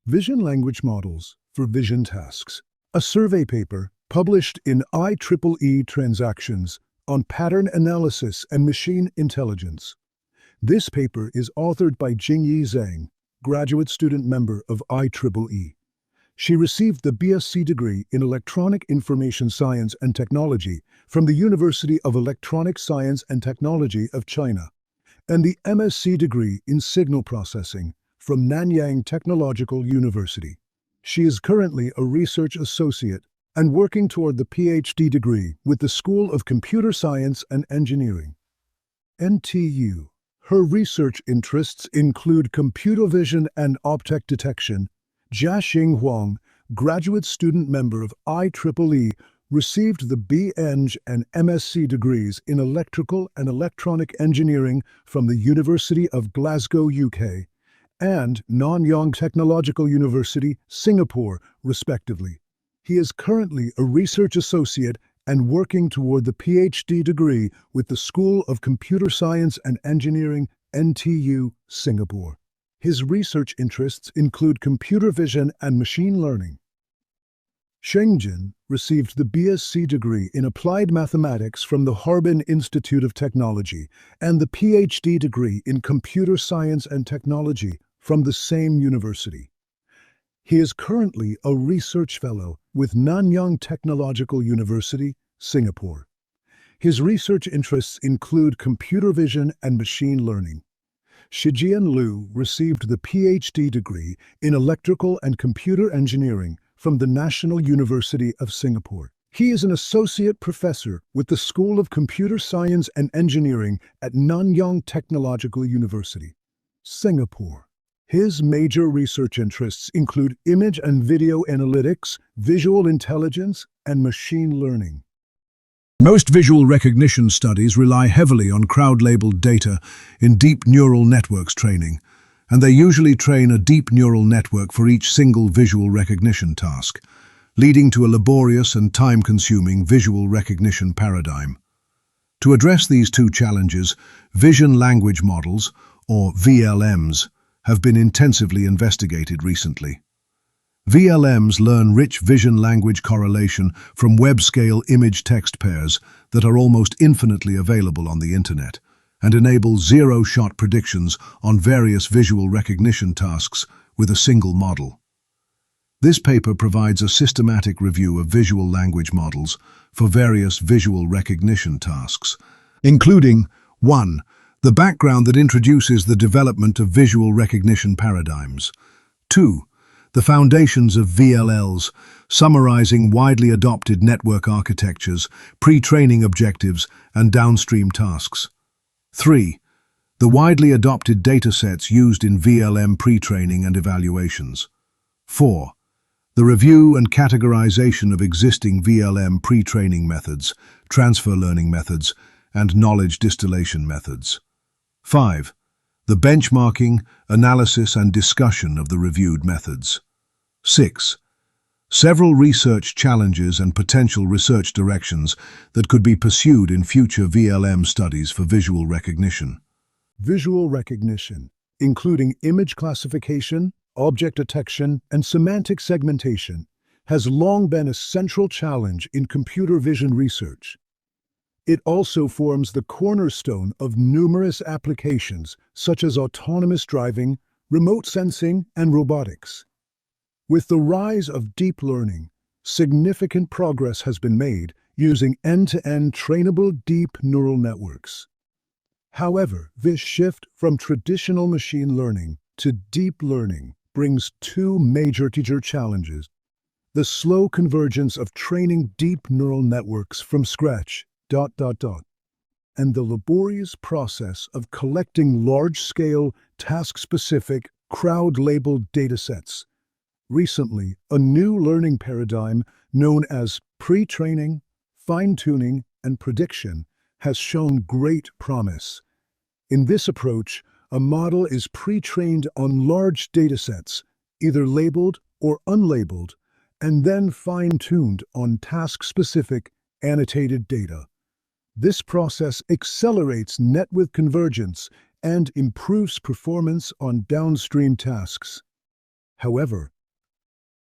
Vision Language Models for Vision Tasks, a survey paper published in IEEE Transactions on Pattern Analysis and Machine Intelligence. This paper is authored by Jingyi Zhang, graduate student member of IEEE. She received the BSc degree in Electronic Information Science and Technology from the University of Electronic Science and Technology of China, and the MSc degree in Signal Processing from Nanyang Technological University. She is currently a research associate and working toward the PhD degree with the School of Computer Science and Engineering, NTU. Her research interests include computer vision and object detection. Jiaxing Huang, graduate student member of IEEE, received the BEng and MSc degrees in Electrical and Electronic Engineering from the University of Glasgow, UK, and Nanyang Technological University, Singapore, respectively. He is currently a research associate and working toward the PhD degree with the School of Computer Science and Engineering, NTU, Singapore. His research interests include computer vision and machine learning. Shengjin received the BSc degree in Applied Mathematics from the Harbin Institute of Technology and the PhD degree in Computer Science and Technology from the same university. He is currently a research fellow with Nanyang Technological University, Singapore. His research interests include computer vision and machine learning. Shijian Liu received the PhD degree in Electrical and Computer Engineering from the National University of Singapore. He is an associate professor with the School of Computer Science and Engineering at Nanyang Technological University, Singapore. His major research interests include image and video analytics, visual intelligence, and machine learning. Most visual recognition studies rely heavily on crowd-labeled data in deep neural networks training, and they usually train a deep neural network for each single visual recognition task, leading to a laborious and time-consuming visual recognition paradigm. To address these two challenges, vision language models, or VLMs, have been intensively investigated recently. VLMs learn rich vision-language correlation from web-scale image-text pairs that are almost infinitely available on the Internet and enable zero-shot predictions on various visual recognition tasks with a single model. This paper provides a systematic review of visual language models for various visual recognition tasks, including 1. The background that introduces the development of visual recognition paradigms. 2. The foundations of VLLs, summarizing widely adopted network architectures, pre-training objectives, and downstream tasks. 3. The widely adopted datasets used in VLM pre-training and evaluations. 4. The review and categorization of existing VLM pre-training methods, transfer learning methods, and knowledge distillation methods. 5. The benchmarking, analysis, and discussion of the reviewed methods. 6. Several research challenges and potential research directions that could be pursued in future VLM studies for visual recognition. Visual recognition, including image classification, object detection, and semantic segmentation, has long been a central challenge in computer vision research. It also forms the cornerstone of numerous applications such as autonomous driving, remote sensing, and robotics. With the rise of deep learning, significant progress has been made using end-to-end trainable deep neural networks. However, this shift from traditional machine learning to deep learning brings two major challenges: the slow convergence of training deep neural networks from scratch, and the laborious process of collecting large-scale, task-specific, crowd-labeled datasets. Recently, a new learning paradigm known as pre-training, fine-tuning, and prediction has shown great promise. In this approach, a model is pre-trained on large datasets, either labeled or unlabeled, and then fine-tuned on task-specific, annotated data. This process accelerates network convergence and improves performance on downstream tasks. However,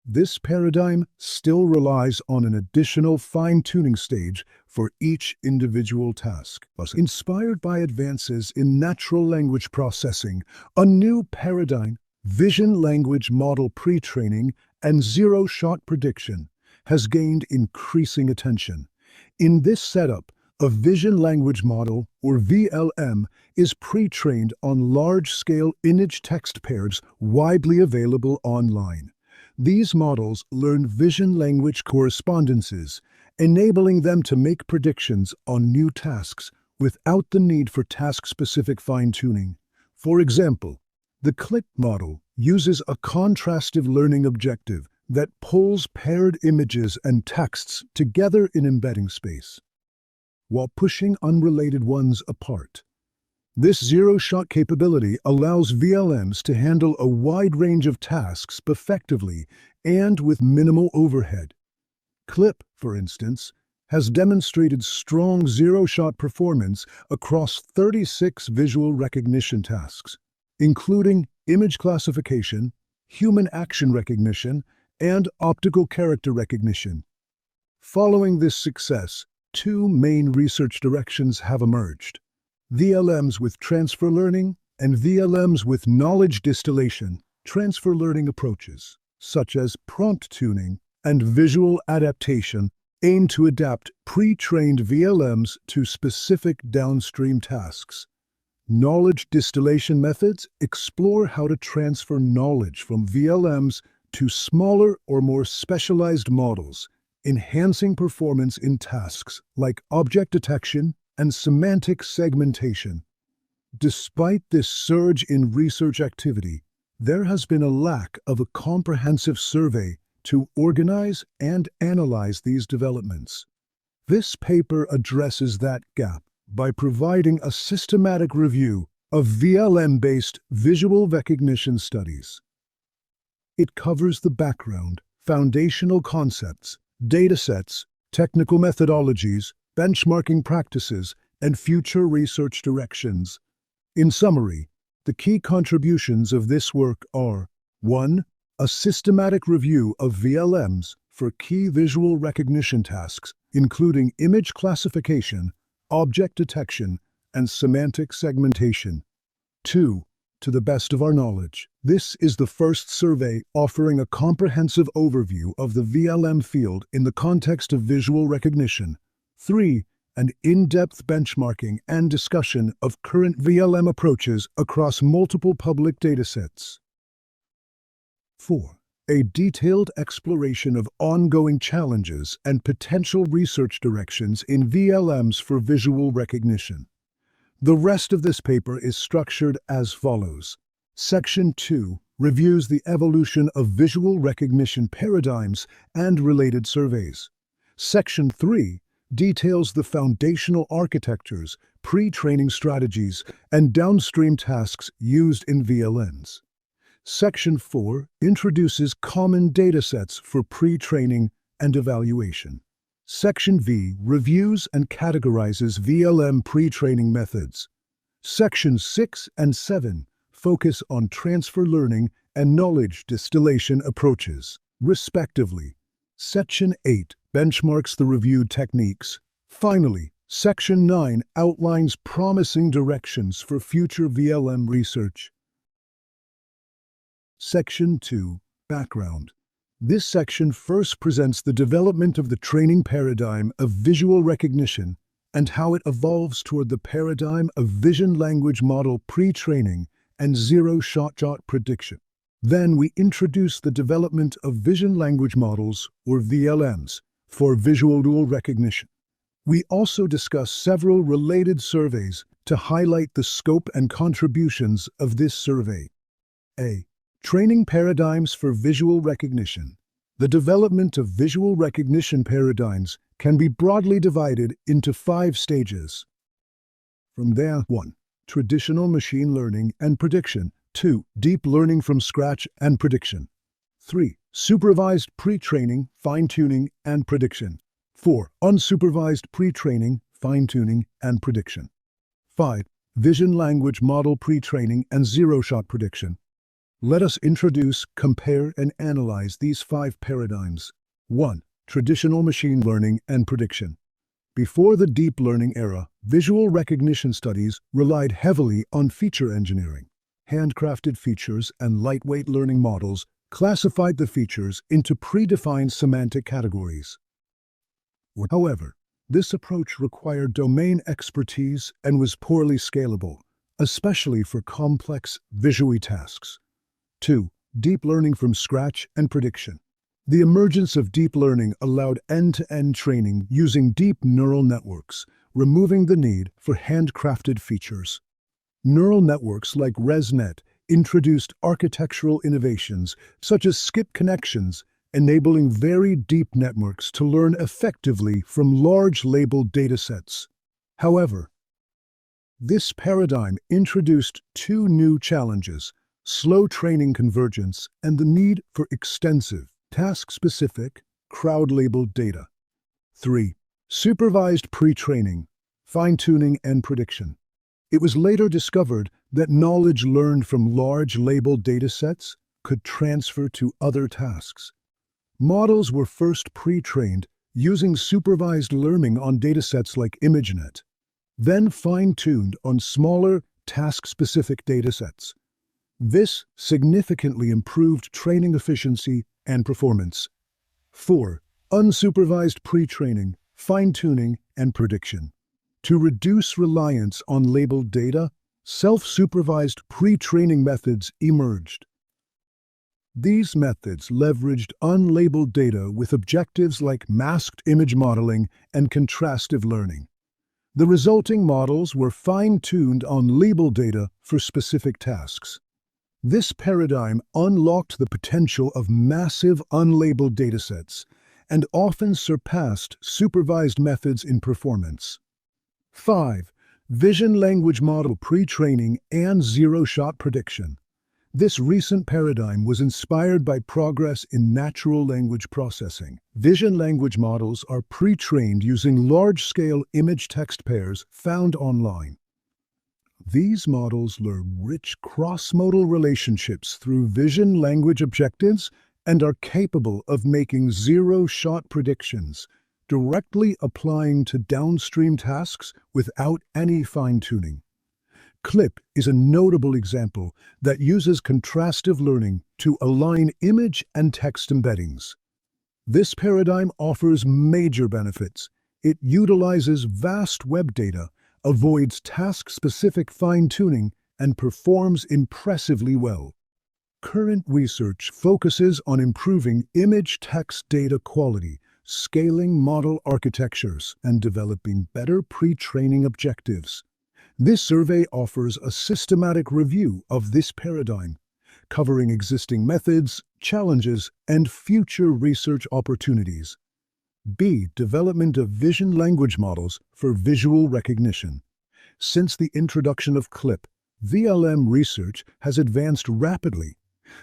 This paradigm still relies on an additional fine-tuning stage for each individual task. Inspired by advances in natural language processing, a new paradigm, vision language model pre-training and zero-shot prediction, has gained increasing attention. In this setup, a vision language model, or VLM, is pre-trained on large-scale image-text pairs widely available online. These models learn vision language correspondences, enabling them to make predictions on new tasks without the need for task-specific fine-tuning. For example, the GLIP model uses a contrastive learning objective that pulls paired images and texts together in embedding space, while pushing unrelated ones apart. This zero-shot capability allows VLMs to handle a wide range of tasks effectively and with minimal overhead. GLIP, for instance, has demonstrated strong zero-shot performance across 36 visual recognition tasks, including image classification, human action recognition, and optical character recognition. Following this success, two main research directions have emerged: VLMs with transfer learning and VLMs with knowledge distillation. Transfer learning approaches, such as prompt tuning and visual adaptation, aim to adapt pre-trained VLMs to specific downstream tasks. Knowledge distillation methods explore how to transfer knowledge from VLMs to smaller or more specialized models, enhancing performance in tasks like object detection and semantic segmentation. Despite this surge in research activity, there has been a lack of a comprehensive survey to organize and analyze these developments. This paper addresses that gap by providing a systematic review of VLM-based visual recognition studies. It covers the background, foundational concepts, datasets, technical methodologies, benchmarking practices, and future research directions. In summary, the key contributions of this work are: 1. A systematic review of VLMs for key visual recognition tasks, including image classification, object detection, and semantic segmentation. 2. To the best of our knowledge, this is the first survey offering a comprehensive overview of the VLM field in the context of visual recognition. 3. An in-depth benchmarking and discussion of current VLM approaches across multiple public datasets. 4. A detailed exploration of ongoing challenges and potential research directions in VLMs for visual recognition. The rest of this paper is structured as follows. Section 2 reviews the evolution of visual recognition paradigms and related surveys. Section 3 details the foundational architectures, pre-training strategies, and downstream tasks used in VLMs. Section 4 introduces common datasets for pre-training and evaluation. Section V reviews and categorizes VLM pre-training methods. Sections 6 and 7 focus on transfer learning and knowledge distillation approaches, respectively. Section 8 benchmarks the reviewed techniques. Finally, Section 9 outlines promising directions for future VLM research. Section 2 Background. This section first presents the development of the training paradigm of visual recognition and how it evolves toward the paradigm of vision language model pre-training and zero-shot prediction. Then we introduce the development of vision language models, or VLMs, for visual recognition. We also discuss several related surveys to highlight the scope and contributions of this survey. A. Training paradigms for visual recognition. The development of visual recognition paradigms can be broadly divided into 5 stages. From there, 1. Traditional machine learning and prediction. 2. Deep learning from scratch and prediction. 3. Supervised pre-training, fine-tuning, and prediction. 4. Unsupervised pre-training, fine-tuning, and prediction. 5. Vision language model pre-training and zero-shot prediction. Let us introduce, compare, and analyze these 5 paradigms. 1. Traditional machine learning and prediction. Before the deep learning era, visual recognition studies relied heavily on feature engineering. Handcrafted features and lightweight learning models classified the features into predefined semantic categories. However, this approach required domain expertise and was poorly scalable, especially for complex visual tasks. 2. Deep learning from scratch and prediction. The emergence of deep learning allowed end-to-end training using deep neural networks, removing the need for handcrafted features. Neural networks like ResNet introduced architectural innovations such as skip connections, enabling very deep networks to learn effectively from large labeled datasets. However, this paradigm introduced 2 new challenges: slow training convergence and the need for extensive, task-specific, crowd-labeled data. 3. Supervised pre-training, fine-tuning, and prediction. It was later discovered that knowledge learned from large labeled datasets could transfer to other tasks. Models were first pre-trained using supervised learning on datasets like ImageNet, then fine-tuned on smaller, task-specific datasets. This significantly improved training efficiency and performance. 4. Unsupervised pre-training, fine-tuning, and prediction. To reduce reliance on labeled data, self-supervised pre-training methods emerged. These methods leveraged unlabeled data with objectives like masked image modeling and contrastive learning. The resulting models were fine-tuned on labeled data for specific tasks. This paradigm unlocked the potential of massive unlabeled datasets and often surpassed supervised methods in performance. 5. Vision language model pre-training and zero-shot prediction. This recent paradigm was inspired by progress in natural language processing. Vision language models are pre-trained using large-scale image-text pairs found online. These models learn rich cross-modal relationships through vision-language objectives and are capable of making zero-shot predictions, directly applying to downstream tasks without any fine-tuning. GLIP is a notable example that uses contrastive learning to align image and text embeddings. This paradigm offers major benefits. It utilizes vast web data, avoids task-specific fine-tuning, and performs impressively well. Current research focuses on improving image-text data quality, scaling model architectures, and developing better pre-training objectives. This survey offers a systematic review of this paradigm, covering existing methods, challenges, and future research opportunities. B. Development of vision language models for visual recognition. Since the introduction of GLIP, VLM research has advanced rapidly.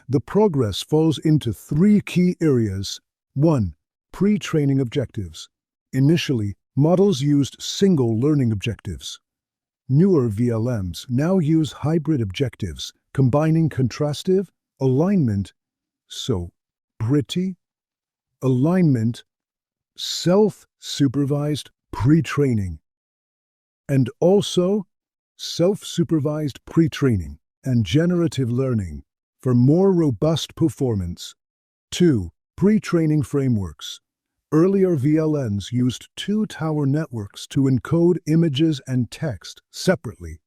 The progress falls into 3 key areas. 1. Pre-training objectives. Initially, models used single learning objectives. Newer VLMs now use hybrid objectives, combining contrastive, alignment, alignment, self-supervised pre-training, and also self-supervised pre-training and generative learning for more robust performance. 2. Pre-training frameworks. Earlier VLMs used 2-tower networks to encode images and text separately.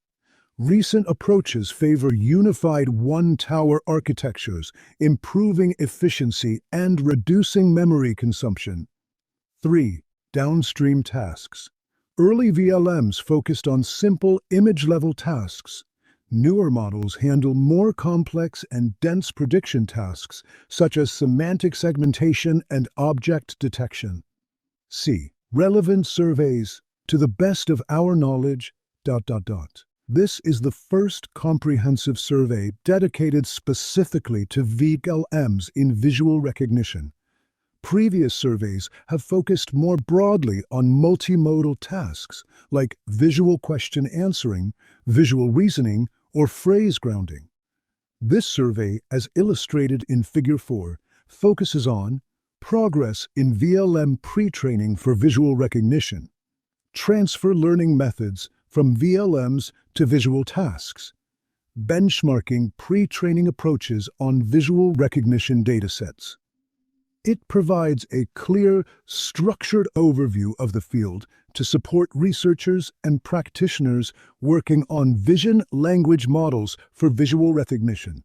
Recent approaches favor unified 1-tower architectures, improving efficiency and reducing memory consumption. 3. Downstream tasks. Early VLMs focused on simple image-level tasks. Newer models handle more complex and dense prediction tasks, such as semantic segmentation and object detection. C. Relevant surveys. To the best of our knowledge, ... This is the first comprehensive survey dedicated specifically to VLMs in visual recognition. Previous surveys have focused more broadly on multimodal tasks like visual question answering, visual reasoning, or phrase grounding. This survey, as illustrated in Figure 4, focuses on progress in VLM pre-training for visual recognition, transfer learning methods from VLMs to visual tasks, benchmarking pre-training approaches on visual recognition datasets. It provides a clear, structured overview of the field to support researchers and practitioners working on vision language models for visual recognition.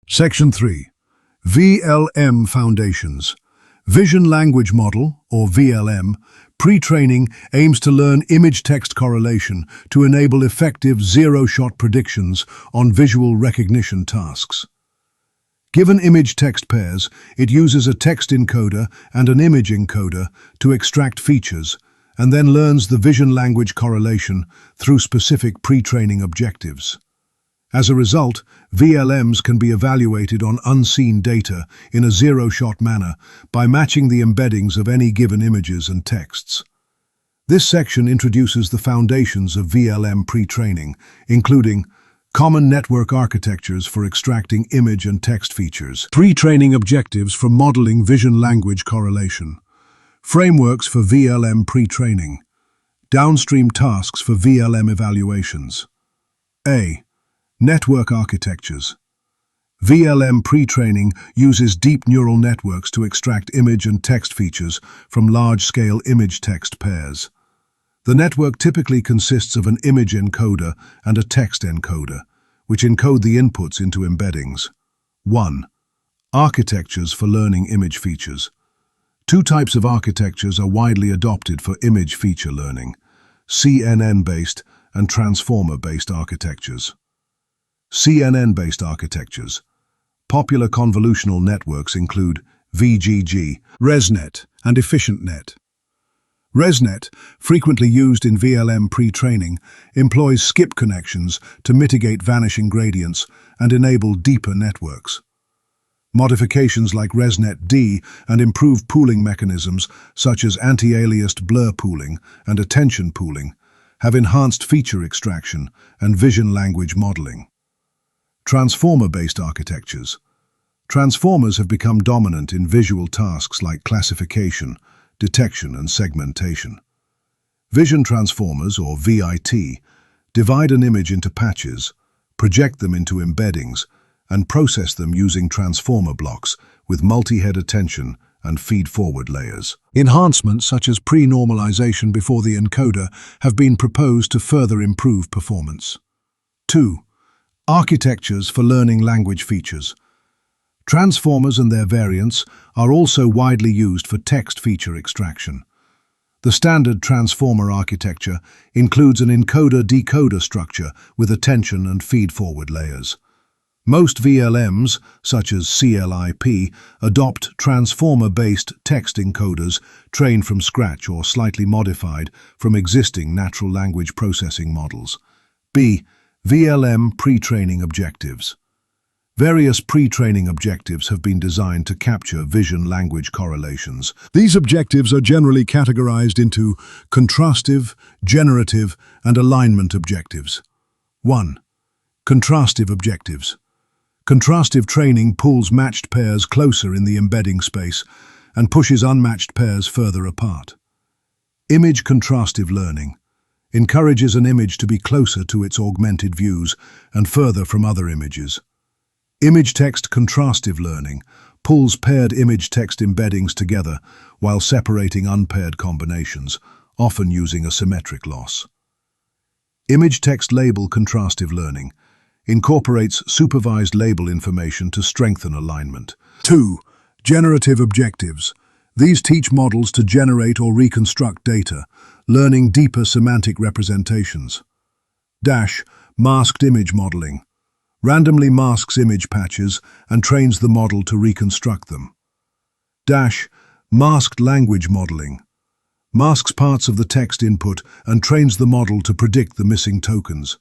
Section 3. VLM Foundations. Vision Language Model, or VLM, pre-training aims to learn image-text correlation to enable effective zero-shot predictions on visual recognition tasks. Given image-text pairs, it uses a text encoder and an image encoder to extract features, and then learns the vision-language correlation through specific pre-training objectives. As a result, VLMs can be evaluated on unseen data in a zero-shot manner by matching the embeddings of any given images and texts. This section introduces the foundations of VLM pre-training, including common network architectures for extracting image and text features, pre-training objectives for modeling vision-language correlation, frameworks for VLM pre-training, downstream tasks for VLM evaluations. A. Network architectures. VLM pre-training uses deep neural networks to extract image and text features from large-scale image-text pairs. The network typically consists of an image encoder and a text encoder, which encode the inputs into embeddings. 1. Architectures for learning image features. Two types of architectures are widely adopted for image feature learning: CNN-based and transformer-based architectures. CNN-based architectures. Popular convolutional networks include VGG, ResNet, and EfficientNet. ResNet, frequently used in VLM pre-training, employs skip connections to mitigate vanishing gradients and enable deeper networks. Modifications like ResNet-D and improved pooling mechanisms such as anti-aliased blur pooling and attention pooling have enhanced feature extraction and vision language modeling. Transformer-based architectures. Transformers have become dominant in visual tasks like classification, detection, and segmentation. Vision transformers, or VIT, divide an image into patches, project them into embeddings, and process them using transformer blocks with multi-head attention and feed-forward layers. Enhancements such as pre-normalization before the encoder have been proposed to further improve performance. 2. Architectures for learning language features. Transformers and their variants are also widely used for text feature extraction. The standard transformer architecture includes an encoder-decoder structure with attention and feed-forward layers. Most VLMs, such as CLIP, adopt transformer-based text encoders trained from scratch or slightly modified from existing natural language processing models. B. VLM pre-training objectives. Various pre-training objectives have been designed to capture vision-language correlations. These objectives are generally categorized into contrastive, generative, and alignment objectives. 1. Contrastive objectives. Contrastive training pulls matched pairs closer in the embedding space and pushes unmatched pairs further apart. Image contrastive learning encourages an image to be closer to its augmented views and further from other images. Image-text contrastive learning pulls paired image-text embeddings together while separating unpaired combinations, often using a symmetric loss. Image-text label contrastive learning incorporates supervised label information to strengthen alignment. 2. Generative objectives. These teach models to generate or reconstruct data, learning deeper semantic representations. Masked image modeling. Randomly masks image patches and trains the model to reconstruct them. Masked language modeling. Masks parts of the text input and trains the model to predict the missing tokens.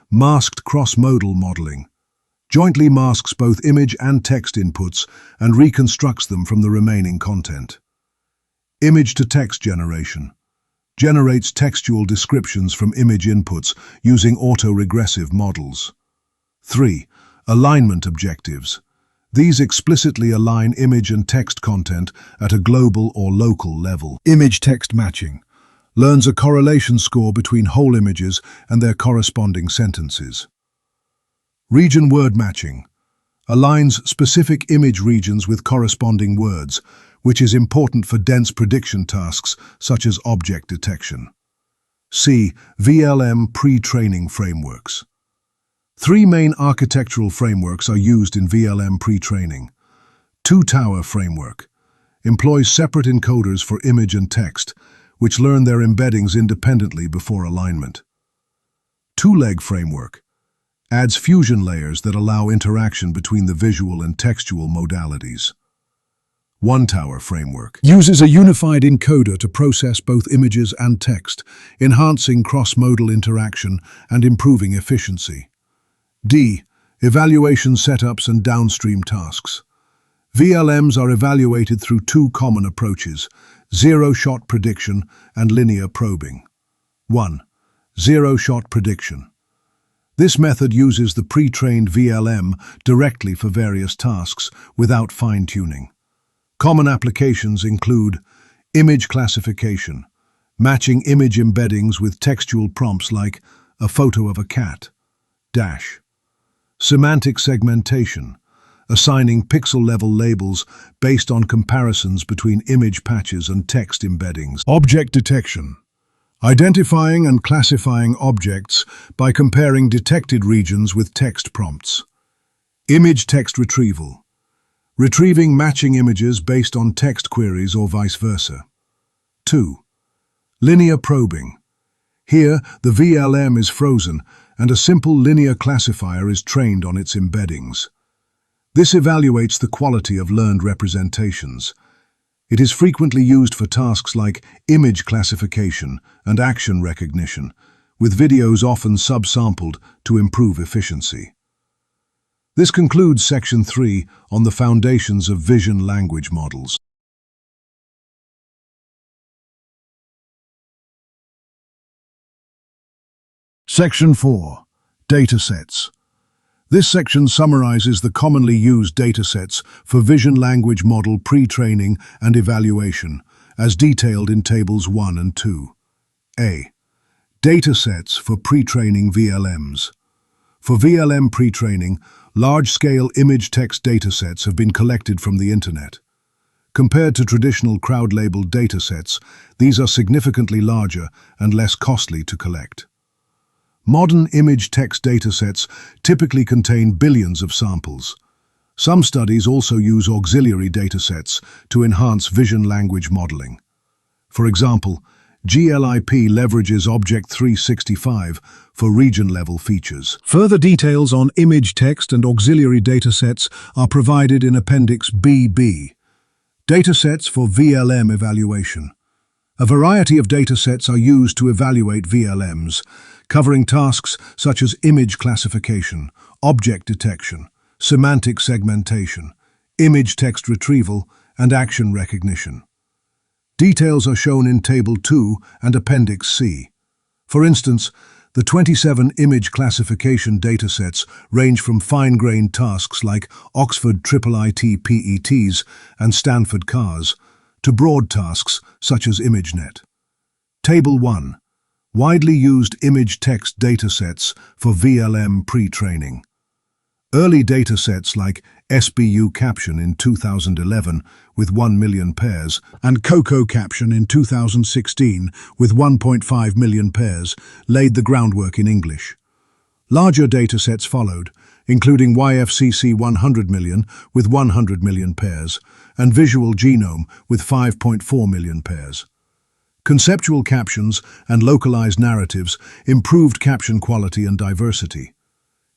Masked cross-modal modeling. Jointly masks both image and text inputs and reconstructs them from the remaining content. Image-to-text generation. Generates textual descriptions from image inputs using autoregressive models. 3. Alignment objectives. These explicitly align image and text content at a global or local level. Image-text matching. Learns a correlation score between whole images and their corresponding sentences. Region word matching. Aligns specific image regions with corresponding words, which is important for dense prediction tasks such as object detection. C. VLM pre-training frameworks. 3 main architectural frameworks are used in VLM pre-training. Two-tower framework. Employs separate encoders for image and text, which learn their embeddings independently before alignment. Two-leg framework. Adds fusion layers that allow interaction between the visual and textual modalities. One-tower framework. Uses a unified encoder to process both images and text, enhancing cross-modal interaction and improving efficiency. D. Evaluation setups and downstream tasks. VLMs are evaluated through 2 common approaches, zero-shot prediction and linear probing. 1. Zero-shot prediction. This method uses the pre-trained VLM directly for various tasks without fine-tuning. Common applications include image classification, matching image embeddings with textual prompts like a photo of a cat, dash. Semantic segmentation, assigning pixel-level labels based on comparisons between image patches and text embeddings. Object detection, identifying and classifying objects by comparing detected regions with text prompts. Image text retrieval, retrieving matching images based on text queries or vice versa. 2. Linear probing. Here, the VLM is frozen and a simple linear classifier is trained on its embeddings. This evaluates the quality of learned representations. It is frequently used for tasks like image classification and action recognition, with videos often subsampled to improve efficiency. This concludes Section 3 on the foundations of vision language models. Section 4. Datasets. This section summarizes the commonly used datasets for vision language model pre-training and evaluation, as detailed in Tables 1 and 2. A. Datasets for pre-training VLMs. For VLM pre-training, large-scale image-text datasets have been collected from the Internet. Compared to traditional crowd-labeled datasets, these are significantly larger and less costly to collect. Modern image-text datasets typically contain billions of samples. Some studies also use auxiliary datasets to enhance vision language modeling. For example, GLIP leverages Object 365 for region-level features. Further details on image text and auxiliary datasets are provided in Appendix BB. Datasets for VLM evaluation. A variety of datasets are used to evaluate VLMs, covering tasks such as image classification, object detection, semantic segmentation, image text retrieval, and action recognition. Details are shown in Table 2 and Appendix C. For instance, the 27 image classification datasets range from fine-grained tasks like Oxford IIIT PETs and Stanford CARs to broad tasks such as ImageNet. Table 1. Widely used image-text datasets for VLM pre-training. Early datasets like SBU Caption in 2011 with 1 million pairs and COCO Caption in 2016 with 1.5 million pairs laid the groundwork in English. Larger datasets followed, including YFCC 100 million with 100 million pairs and Visual Genome with 5.4 million pairs. Conceptual captions and localized narratives improved caption quality and diversity.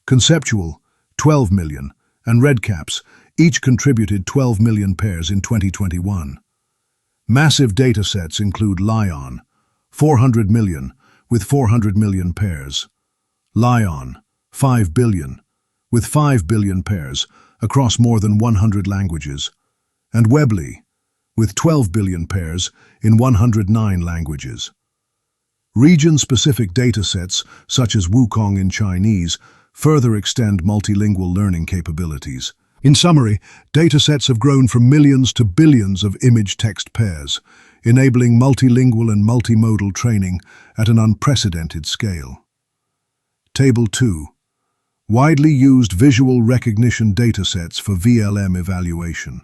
Conceptual, 12 million, and RedCaps each contributed 12 million pairs in 2021. Massive datasets include LAION, 400 million, with 400 million pairs. LAION, 5 billion, with 5 billion pairs across more than 100 languages. And Weebly, with 12 billion pairs in 109 languages. Region-specific datasets, such as Wukong in Chinese, further extend multilingual learning capabilities. In summary, datasets have grown from millions to billions of image-text pairs, enabling multilingual and multimodal training at an unprecedented scale. Table 2. Widely used visual recognition datasets for VLM evaluation.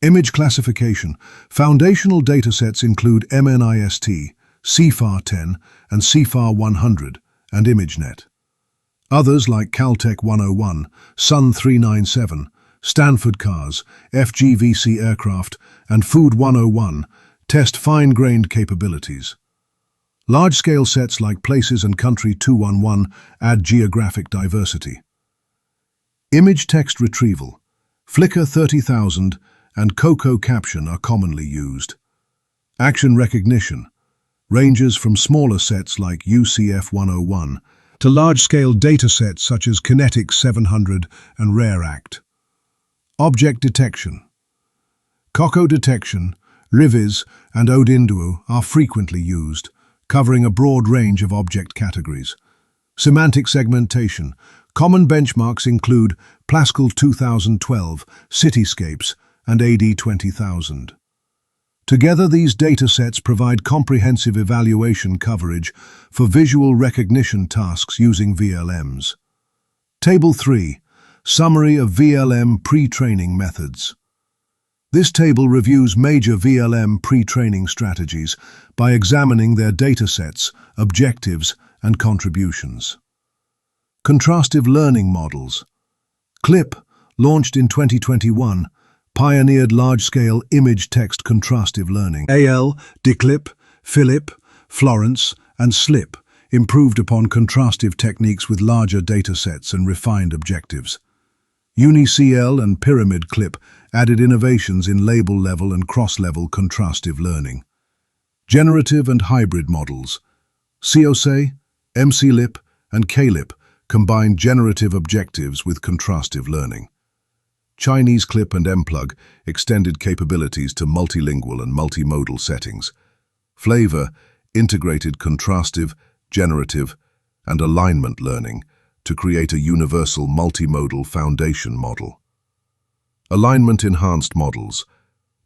Image classification. Foundational datasets include MNIST, CFAR10 and CFAR100, and ImageNet. Others like Caltech 101, Sun 397, Stanford Cars, FGVC Aircraft, and Food 101 test fine-grained capabilities. Large-scale sets like Places and Country 211 add geographic diversity. Image text retrieval. Flickr 30,000 and COCO caption are commonly used. Action recognition ranges from smaller sets like UCF 101 to large-scale datasets such as Kinetic 700 and RareAct. Object detection. COCO detection, RIVIS, and Odinduo are frequently used, covering a broad range of object categories. Semantic segmentation. Common benchmarks include Pascal 2012, Cityscapes, and AD 20000. Together, these datasets provide comprehensive evaluation coverage for visual recognition tasks using VLMs. Table 3. Summary of VLM pre-training methods. This table reviews major VLM pre-training strategies by examining their datasets, objectives, and contributions. Contrastive learning models. GLIP, launched in 2021, pioneered large-scale image-text contrastive learning. DeCLIP, FILIP, Florence, and SLIP improved upon contrastive techniques with larger datasets and refined objectives. UniCL and Pyramid CLIP added innovations in label-level and cross-level contrastive learning. Generative and hybrid models. COCA, MCLIP, and CLIP combined generative objectives with contrastive learning. Chinese CLIP and MPlug extended capabilities to multilingual and multimodal settings. FLAVA integrated contrastive, generative, and alignment learning to create a universal multimodal foundation model. Alignment-enhanced models.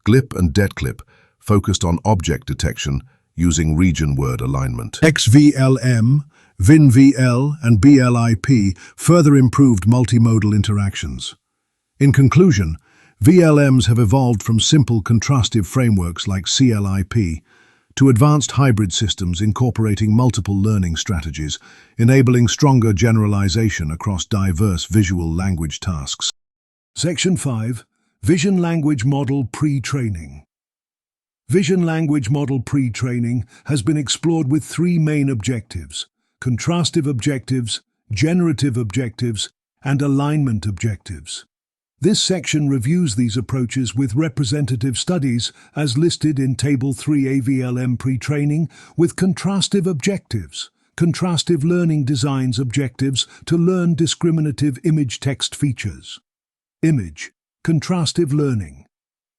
GLIP and DeCLIP focused on object detection using region word alignment. XVLM, VinVL, and BLIP further improved multimodal interactions. In conclusion, VLMs have evolved from simple contrastive frameworks like CLIP to advanced hybrid systems incorporating multiple learning strategies, enabling stronger generalization across diverse visual language tasks. Section 5. Vision Language Model Pre-Training. Vision Language Model Pre-Training has been explored with three main objectives: contrastive objectives, generative objectives, and alignment objectives. This section reviews these approaches with representative studies as listed in Table 3A. VLM pre-training with contrastive objectives. Contrastive learning designs objectives to learn discriminative image text features. Image. Contrastive learning.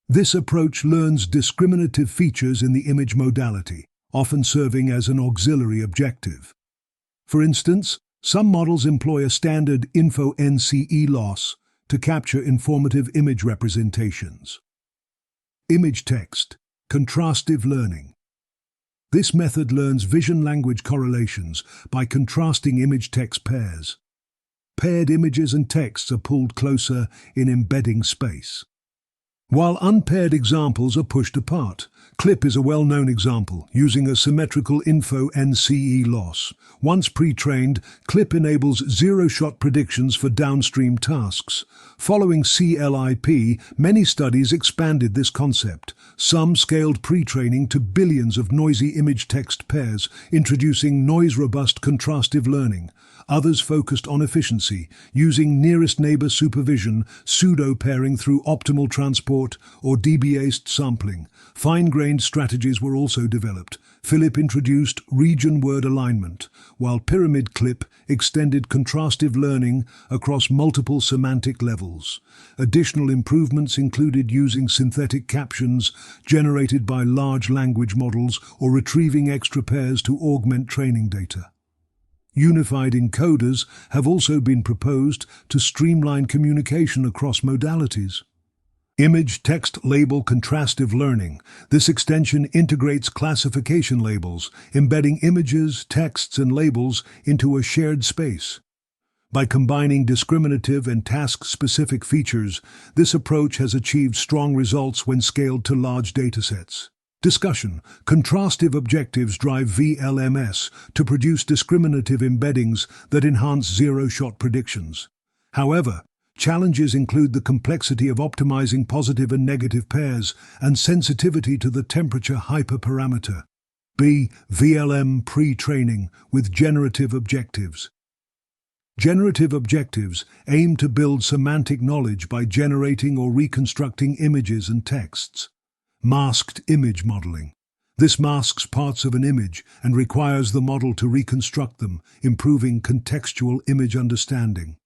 This approach learns discriminative features in the image modality, often serving as an auxiliary objective. For instance, some models employ a standard info-NCE loss to capture informative image representations. Image text, contrastive learning. This method learns vision-language correlations by contrasting image-text pairs. Paired images and texts are pulled closer in embedding space, while unpaired examples are pushed apart. GLIP is a well-known example, using a symmetrical info-NCE loss. Once pre-trained, GLIP enables zero-shot predictions for downstream tasks. Following CLIP, many studies expanded this concept. Some scaled pre-training to billions of noisy image-text pairs, introducing noise-robust contrastive learning. Others focused on efficiency, using nearest neighbor supervision, pseudo-pairing through optimal transport, or DB-based sampling. Fine-grained strategies were also developed, FILIP introduced region word alignment, while pyramid CLIP extended contrastive learning across multiple semantic levels. Additional improvements included using synthetic captions generated by large language models or retrieving extra pairs to augment training data. Unified encoders have also been proposed to streamline communication across modalities. Image text label contrastive learning. This extension integrates classification labels, embedding images, texts, and labels into a shared space. By combining discriminative and task-specific features, this approach has achieved strong results when scaled to large datasets. Discussion. Contrastive objectives drive VLMs to produce discriminative embeddings that enhance zero-shot predictions. However, challenges include the complexity of optimizing positive and negative pairs and sensitivity to the temperature hyperparameter. B. VLM pre-training with generative objectives. Generative objectives aim to build semantic knowledge by generating or reconstructing images and texts. Masked image modeling. This masks parts of an image and requires the model to reconstruct them, improving contextual image understanding.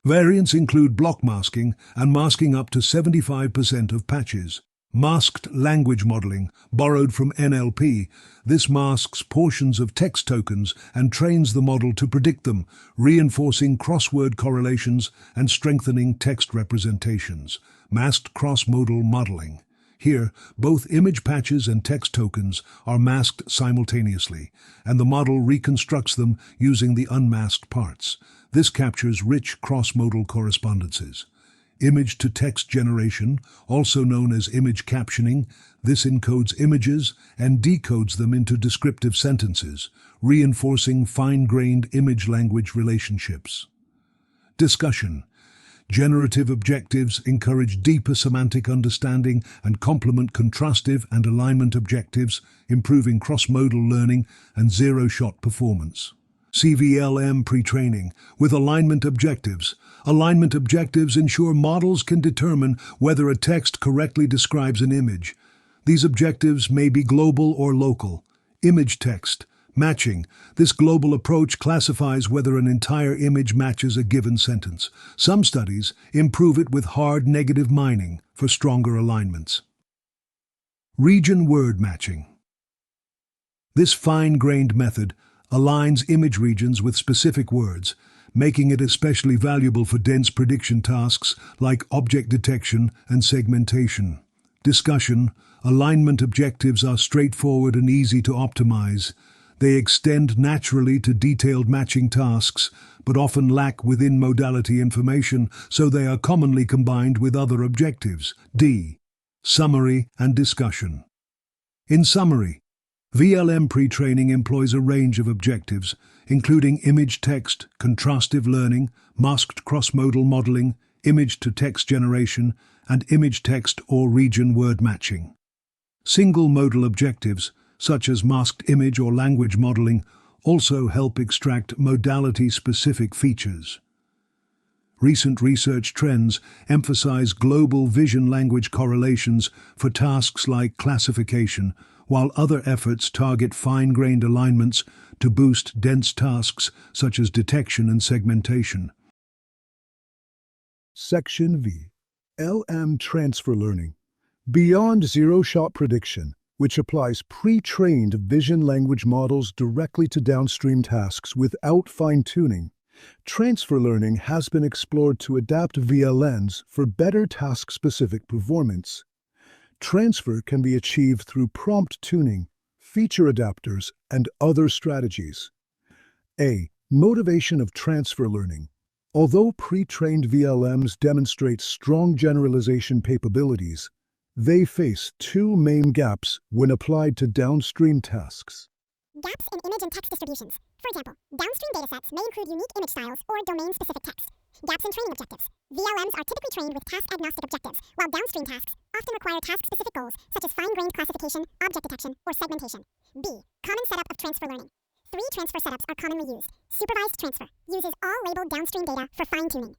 Variants include block masking and masking up to 75% of patches. Masked language modeling, borrowed from NLP, this masks portions of text tokens and trains the model to predict them, reinforcing crossword correlations and strengthening text representations. Masked cross-modal modeling. Here, both image patches and text tokens are masked simultaneously, and the model reconstructs them using the unmasked parts. This captures rich cross-modal correspondences. Image-to-text generation, also known as image captioning, this encodes images and decodes them into descriptive sentences, reinforcing fine-grained image-language relationships. Discussion. Generative objectives encourage deeper semantic understanding and complement contrastive and alignment objectives, improving cross-modal learning and zero-shot performance. CVLM pre-training with alignment objectives. Alignment objectives ensure models can determine whether a text correctly describes an image. These objectives may be global or local. Image text. Matching. This global approach classifies whether an entire image matches a given sentence. Some studies improve it with hard negative mining for stronger alignments. Region word matching. This fine-grained method aligns image regions with specific words, making it especially valuable for dense prediction tasks like object detection and segmentation. Discussion. Alignment objectives are straightforward and easy to optimize. They extend naturally to detailed matching tasks, but often lack within-modality information, so they are commonly combined with other objectives. D. Summary and discussion. In summary, VLM pre-training employs a range of objectives, including image-text, contrastive learning, masked cross-modal modeling, image-to-text generation, and image-text or region word matching. Single-modal objectives, such as masked image or language modeling, also help extract modality-specific features. Recent research trends emphasize global vision-language correlations for tasks like classification, while other efforts target fine-grained alignments to boost dense tasks such as detection and segmentation. Section V. LM Transfer Learning. Beyond zero-shot prediction, which applies pre-trained vision-language models directly to downstream tasks without fine-tuning, transfer learning has been explored to adapt VLMs for better task-specific performance. Transfer can be achieved through prompt tuning, feature adapters, and other strategies. A. Motivation of transfer learning. Although pre-trained VLMs demonstrate strong generalization capabilities, they face two main gaps when applied to downstream tasks. Gaps in image and text distributions. For example, downstream datasets may include unique image styles or domain-specific text. Gaps in training objectives. VLMs are typically trained with task-agnostic objectives, while downstream tasks often require task-specific goals, such as fine-grained classification, object detection, or segmentation. B. Common setup of transfer learning. 3 transfer setups are commonly used. Supervised transfer uses all labeled downstream data for fine-tuning.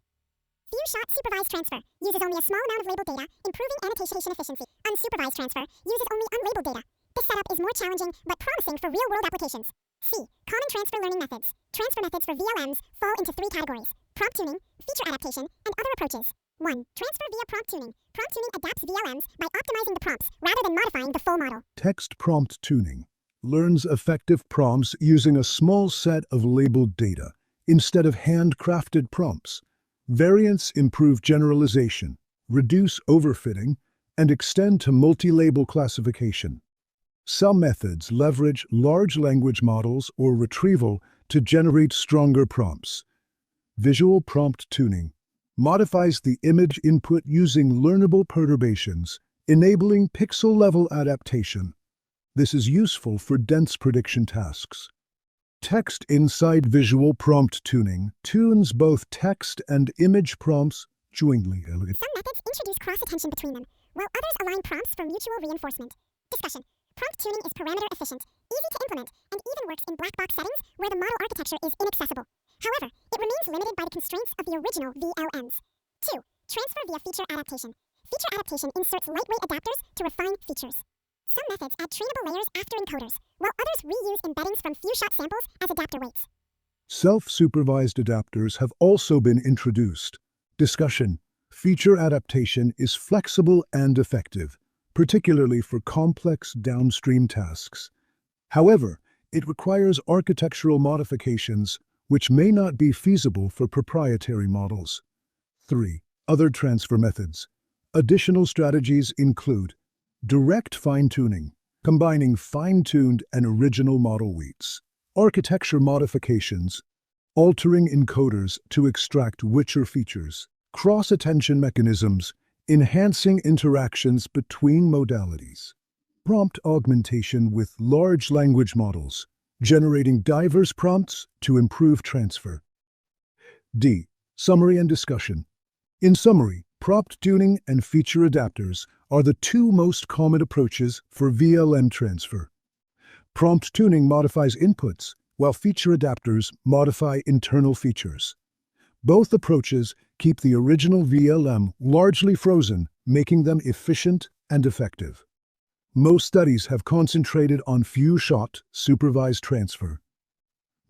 Few-shot supervised transfer uses only a small amount of labeled data, improving annotation efficiency. Unsupervised transfer uses only unlabeled data, This setup is more challenging but promising for real-world applications. C. Common transfer learning methods. Transfer methods for VLMs fall into three categories: prompt tuning, feature adaptation, and other approaches. 1. Transfer via prompt tuning. Prompt tuning adapts VLMs by optimizing the prompts rather than modifying the full model. Text prompt tuning learns effective prompts using a small set of labeled data instead of handcrafted prompts. Variants improve generalization, reduce overfitting, and extend to multi-label classification. Some methods leverage large language models or retrieval to generate stronger prompts. Visual prompt tuning modifies the image input using learnable perturbations, enabling pixel-level adaptation. This is useful for dense prediction tasks. Text inside visual prompt tuning tunes both text and image prompts jointly. Some methods introduce cross-attention between them, while others align prompts for mutual reinforcement. Discussion. Prompt tuning is parameter efficient, easy to implement, and even works in black box settings where the model architecture is inaccessible. However, it remains limited by the constraints of the original VLMs. 2. Transfer via feature adaptation. Feature adaptation inserts lightweight adapters to refine features. Some methods add trainable layers after encoders, while others reuse embeddings from few-shot samples as adapter weights. Self-supervised adapters have also been introduced. Discussion. Feature adaptation is flexible and effective, particularly for complex downstream tasks. However, it requires architectural modifications which may not be feasible for proprietary models. 3. Other transfer methods. Additional strategies include direct fine-tuning, combining fine-tuned and original model weights, architecture modifications, altering encoders to extract richer features, cross-attention mechanisms, enhancing interactions between modalities, prompt augmentation with large language models, generating diverse prompts to improve transfer. D. Summary and discussion. In summary, prompt tuning and feature adapters are the two most common approaches for VLM transfer. Prompt tuning modifies inputs, while feature adapters modify internal features. Both approaches keep the original VLM largely frozen, making them efficient and effective. Most studies have concentrated on few-shot, supervised transfer.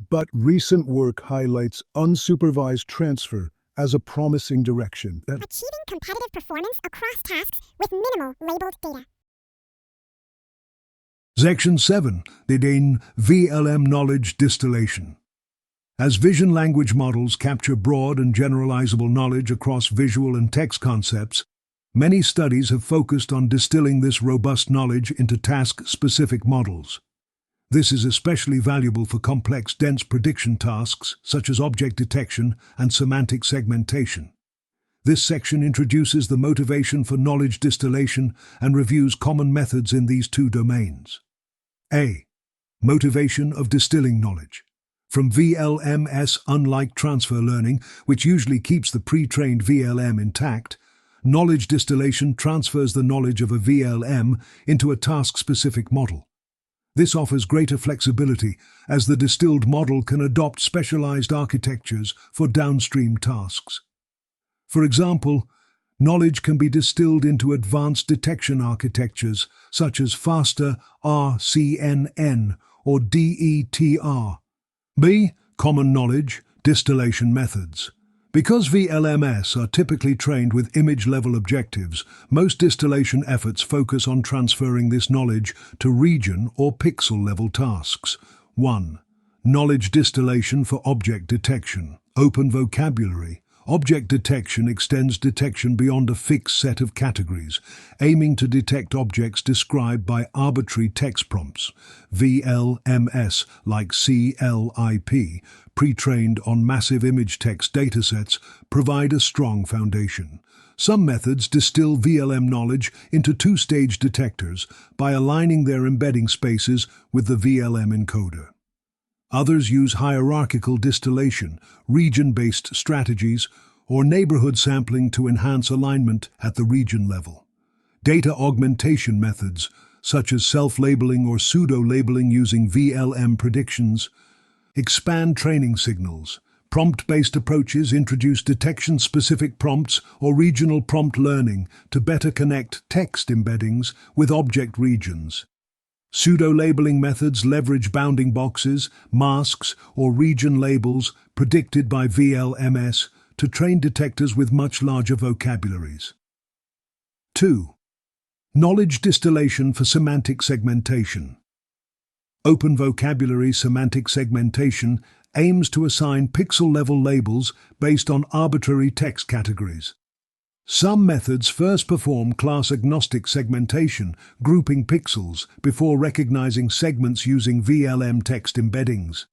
But recent work highlights unsupervised transfer as a promising direction. Achieving competitive performance across tasks with minimal labeled data. Section 7. Design VLM knowledge distillation. As vision language models capture broad and generalizable knowledge across visual and text concepts, many studies have focused on distilling this robust knowledge into task-specific models. This is especially valuable for complex, dense prediction tasks such as object detection and semantic segmentation. This section introduces the motivation for knowledge distillation and reviews common methods in these two domains. A. Motivation of distilling knowledge. From VLMs, unlike transfer learning, which usually keeps the pre-trained VLM intact, knowledge distillation transfers the knowledge of a VLM into a task-specific model. This offers greater flexibility, as the distilled model can adopt specialized architectures for downstream tasks. For example, knowledge can be distilled into advanced detection architectures such as faster RCNN or DETR. B. Common knowledge distillation methods. Because VLMs are typically trained with image-level objectives, most distillation efforts focus on transferring this knowledge to region or pixel-level tasks. 1. Knowledge distillation for object detection. Open vocabulary. Object detection extends detection beyond a fixed set of categories, aiming to detect objects described by arbitrary text prompts. VLMs, like CLIP, pre-trained on massive image text datasets, provide a strong foundation. Some methods distill VLM knowledge into two-stage detectors by aligning their embedding spaces with the VLM encoder. Others use hierarchical distillation, region-based strategies, or neighborhood sampling to enhance alignment at the region level. Data augmentation methods, such as self-labeling or pseudo-labeling using VLM predictions, expand training signals. Prompt-based approaches introduce detection-specific prompts or regional prompt learning to better connect text embeddings with object regions. Pseudo-labeling methods leverage bounding boxes, masks, or region labels predicted by VLMs to train detectors with much larger vocabularies. 2. Knowledge distillation for semantic segmentation. Open vocabulary semantic segmentation aims to assign pixel-level labels based on arbitrary text categories. Some methods first perform class-agnostic segmentation, grouping pixels before recognizing segments using VLM text embeddings.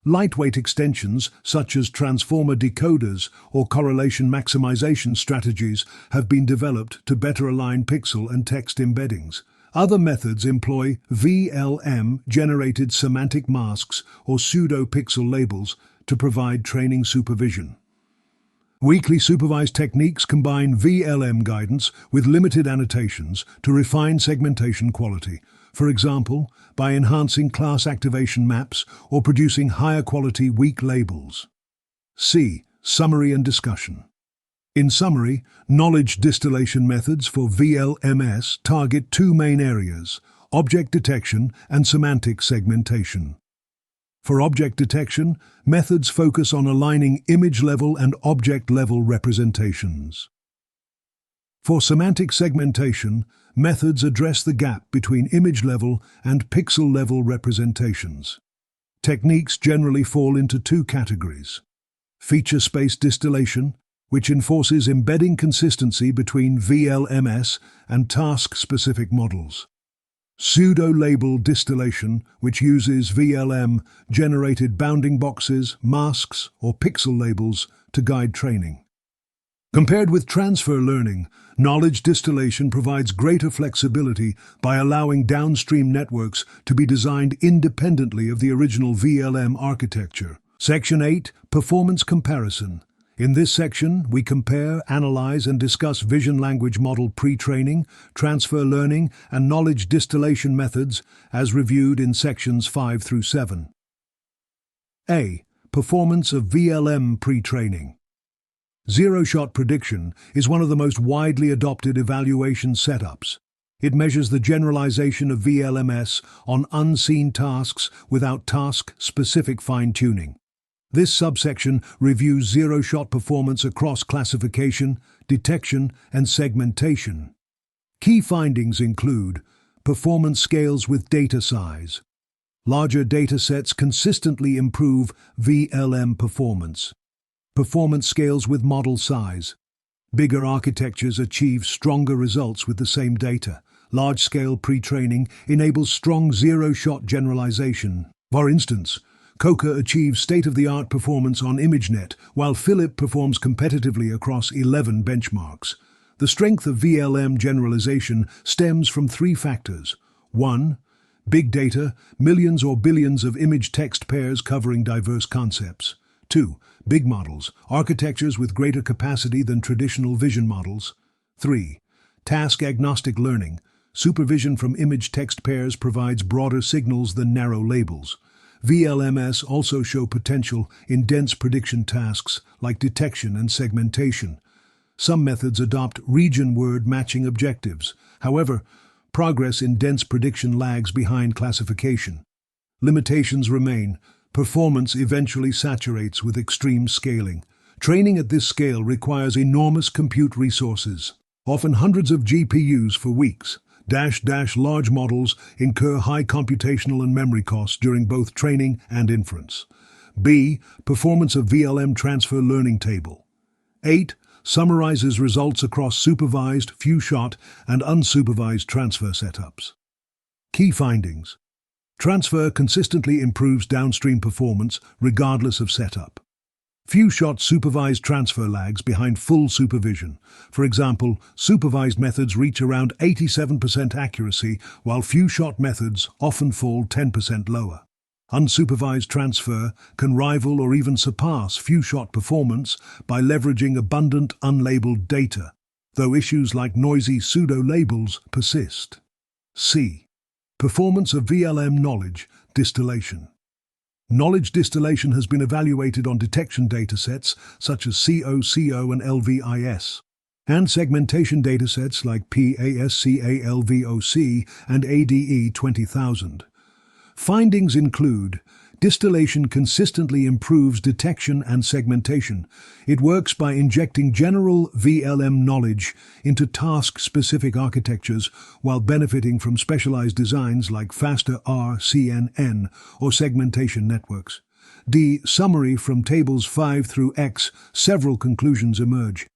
Lightweight extensions, such as transformer decoders or correlation maximization strategies, have been developed to better align pixel and text embeddings. Other methods employ VLM-generated semantic masks or pseudo-pixel labels to provide training supervision. Weakly supervised techniques combine VLM guidance with limited annotations to refine segmentation quality, for example, by enhancing class activation maps or producing higher quality weak labels. C. Summary and discussion. In summary, knowledge distillation methods for VLMs target two main areas: object detection and semantic segmentation. For object detection, methods focus on aligning image-level and object-level representations. For semantic segmentation, methods address the gap between image-level and pixel-level representations. Techniques generally fall into two categories: feature space distillation, which enforces embedding consistency between VLMs and task-specific models; pseudo-label distillation, which uses VLM-generated bounding boxes, masks, or pixel labels to guide training. Compared with transfer learning, knowledge distillation provides greater flexibility by allowing downstream networks to be designed independently of the original VLM architecture. Section 8. Performance Comparison. In this section, we compare, analyze, and discuss vision-language model pre-training, transfer learning, and knowledge distillation methods as reviewed in sections 5 through 7. A. Performance of VLM pre-training. Zero-shot prediction is one of the most widely adopted evaluation setups. It measures the generalization of VLMs on unseen tasks without task-specific fine-tuning. This subsection reviews zero-shot performance across classification, detection, and segmentation. Key findings include performance scales with data size. Larger datasets consistently improve VLM performance. Performance scales with model size. Bigger architectures achieve stronger results with the same data. Large-scale pre-training enables strong zero-shot generalization. For instance, COCA achieves state-of-the-art performance on ImageNet, while FILIP performs competitively across 11 benchmarks. The strength of VLM generalization stems from three factors. 1. Big data, millions or billions of image-text pairs covering diverse concepts. 2. Big models, architectures with greater capacity than traditional vision models. 3. Task-agnostic learning, supervision from image-text pairs provides broader signals than narrow labels. VLMs also show potential in dense prediction tasks like detection and segmentation. Some methods adopt region-word matching objectives. However, progress in dense prediction lags behind classification. Limitations remain. Performance eventually saturates with extreme scaling. Training at this scale requires enormous compute resources, often hundreds of GPUs for weeks. Large models incur high computational and memory costs during both training and inference. B. Performance of VLM transfer learning table. 8. Summarizes results across supervised, few-shot, and unsupervised transfer setups. Key findings. Transfer consistently improves downstream performance regardless of setup. Few-shot supervised transfer lags behind full supervision. For example, supervised methods reach around 87% accuracy, while few-shot methods often fall 10% lower. Unsupervised transfer can rival or even surpass few-shot performance by leveraging abundant unlabeled data, though issues like noisy pseudo-labels persist. C. Performance of VLM knowledge distillation. Knowledge distillation has been evaluated on detection datasets such as COCO and LVIS. and segmentation datasets like PASCALVOC and ADE 20000. Findings include: Distillation consistently improves detection and segmentation. It works by injecting general VLM knowledge into task-specific architectures while benefiting from specialized designs like faster RCNN or segmentation networks. Summary from tables 5 through X, several conclusions emerge.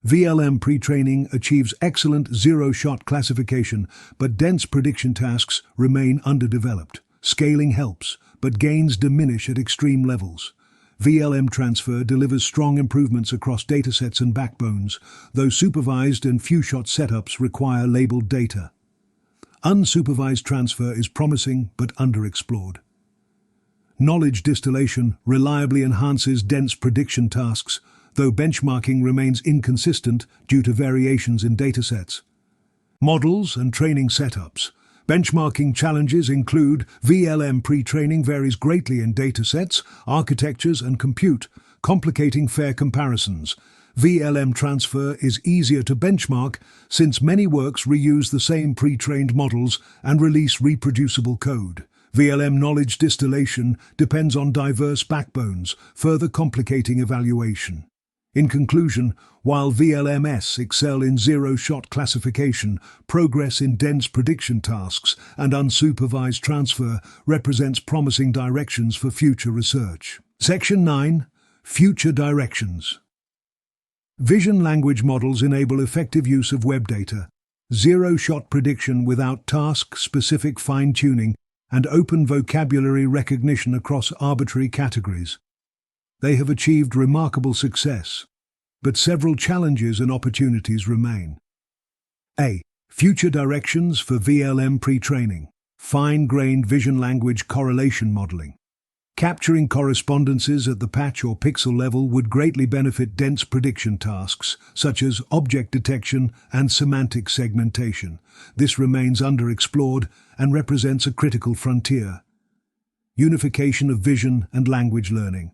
VLM pre-training achieves excellent zero-shot classification, but dense prediction tasks remain underdeveloped. Scaling helps, but gains diminish at extreme levels. VLM transfer delivers strong improvements across datasets and backbones, though supervised and few-shot setups require labeled data. Unsupervised transfer is promising but underexplored. Knowledge distillation reliably enhances dense prediction tasks, though benchmarking remains inconsistent due to variations in datasets. Models and training setups. Benchmarking challenges include VLM pre-training varies greatly in datasets, architectures, and compute, complicating fair comparisons. VLM transfer is easier to benchmark since many works reuse the same pre-trained models and release reproducible code. VLM knowledge distillation depends on diverse backbones, further complicating evaluation. In conclusion, while VLMs excel in zero-shot classification, progress in dense prediction tasks and unsupervised transfer represents promising directions for future research. Section 9. Future directions. Vision language models enable effective use of web data, zero-shot prediction without task-specific fine-tuning, and open vocabulary recognition across arbitrary categories. They have achieved remarkable success, but several challenges and opportunities remain. A. Future directions for VLM pre-training. Fine-grained vision language correlation modeling. Capturing correspondences at the patch or pixel level would greatly benefit dense prediction tasks, such as object detection and semantic segmentation. This remains underexplored and represents a critical frontier. Unification of vision and language learning.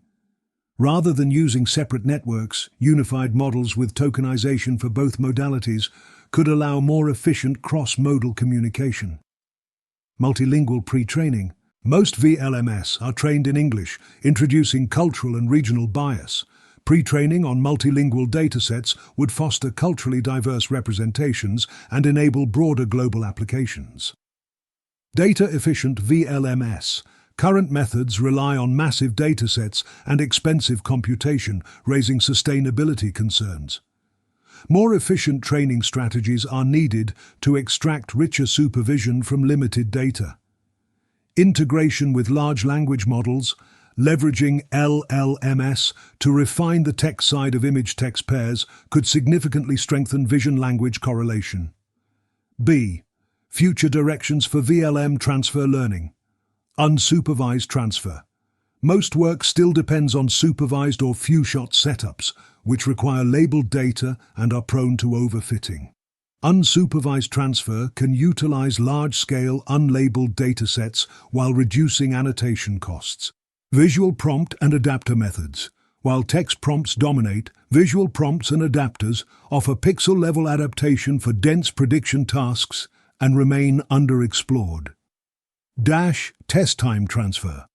Rather than using separate networks, unified models with tokenization for both modalities could allow more efficient cross-modal communication. Multilingual pre-training. Most VLMs are trained in English, introducing cultural and regional bias. Pre-training on multilingual datasets would foster culturally diverse representations and enable broader global applications. Data-efficient VLMs. Current methods rely on massive datasets and expensive computation, raising sustainability concerns. More efficient training strategies are needed to extract richer supervision from limited data. Integration with large language models, leveraging LLMs to refine the text side of image-text pairs could significantly strengthen vision-language correlation. B. Future directions for VLM transfer learning. Unsupervised transfer. Most work still depends on supervised or few-shot setups, which require labeled data and are prone to overfitting. Unsupervised transfer can utilize large-scale unlabeled datasets while reducing annotation costs. Visual prompt and adapter methods. While text prompts dominate, visual prompts and adapters offer pixel-level adaptation for dense prediction tasks and remain underexplored. Test time transfer.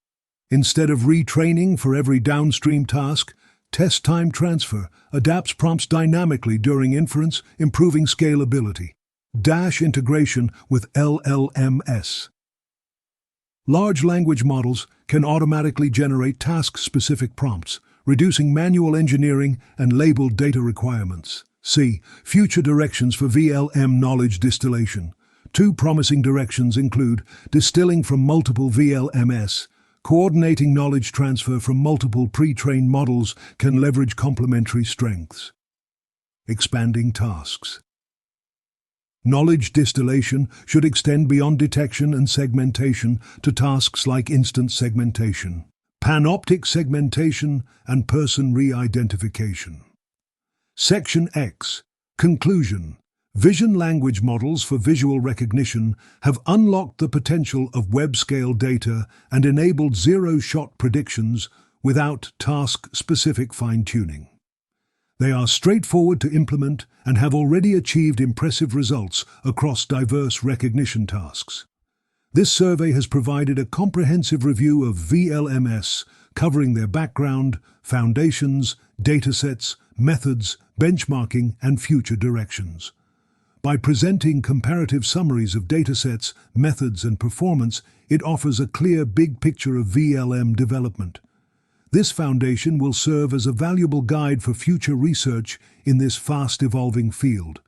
Instead of retraining for every downstream task, test time transfer adapts prompts dynamically during inference, improving scalability. Integration with LLMs. Large language models can automatically generate task-specific prompts, reducing manual engineering and labeled data requirements. C. Future directions for VLM knowledge distillation. Two promising directions include distilling from multiple VLMs. Coordinating knowledge transfer from multiple pre-trained models can leverage complementary strengths. Expanding tasks. Knowledge distillation should extend beyond detection and segmentation to tasks like instance segmentation, panoptic segmentation, and person re-identification. Section X. Conclusion. Vision language models for visual recognition have unlocked the potential of web-scale data and enabled zero-shot predictions without task-specific fine-tuning. They are straightforward to implement and have already achieved impressive results across diverse recognition tasks. This survey has provided a comprehensive review of VLMs, covering their background, foundations, datasets, methods, benchmarking, and future directions. By presenting comparative summaries of datasets, methods, and performance, it offers a clear big picture of VLM development. This foundation will serve as a valuable guide for future research in this fast-evolving field.